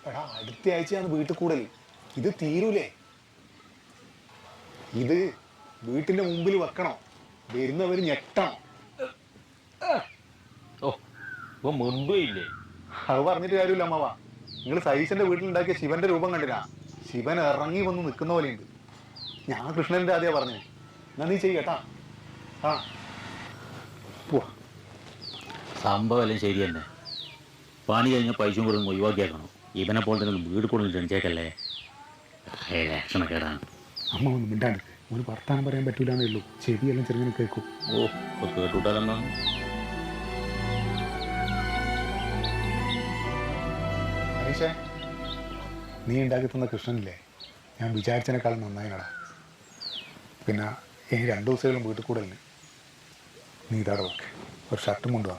എടാ അടുത്ത ആഴ്ചയാണ് വീട്ടിൽ കൂടൽ. ഇത് തീരൂലേ? ഇത് വീട്ടിന്റെ മുമ്പിൽ വെക്കണോ? വരുന്നവർ ഞെട്ടണം. ഓ ഇപ്പൊ മുൻപേ അത് പറഞ്ഞിട്ട് കാര്യമില്ല അമ്മവ. നിങ്ങൾ സതീശന്റെ വീട്ടിലുണ്ടാക്കിയ ശിവന്റെ രൂപം കണ്ടിനാ? ശിവൻ ഇറങ്ങി വന്ന് നിൽക്കുന്ന പോലെയുണ്ട്. ഞാൻ കൃഷ്ണന്റെ ആദ്യം പറഞ്ഞേ. എന്നാ നീ ചെയ്യട്ടാ. ആ പോവാ. സംഭവം എല്ലാം ശരി തന്നെ. പണി കഴിഞ്ഞ പൈസയും കൂടെ ഒന്ന് ഒഴിവാക്കിയാക്കണം. ഇവനെ പോലെ തന്നെ വീട് കൂടുതൽ ജനിച്ചേക്കല്ലേ. ലക്ഷണക്കേടാണ്. അമ്മ ഒന്ന് മിണ്ടാണ്ട്. ഒരു വർത്താനം പറയാൻ പറ്റൂലെന്നേ ഉള്ളൂ. ചെവിയെല്ലാം ചെറുങ്ങനെ കേൾക്കും. ഓ ഇപ്പൊ കേട്ടുവിട്ടാലെന്നാ. ഹരീഷേ, നീ ഉണ്ടാക്കി തന്ന കൃഷ്ണനില്ലേ, ഞാൻ വിചാരിച്ചതിനേക്കാളും നന്നായിനടാ. പിന്നെ ഇനി 2 ദിവസങ്ങളും വീട്ടിൽ കൂടലിന് നീ ഇതാടെ വെക്ക്. ഒരു ഷർട്ടും കൊണ്ടുവാ.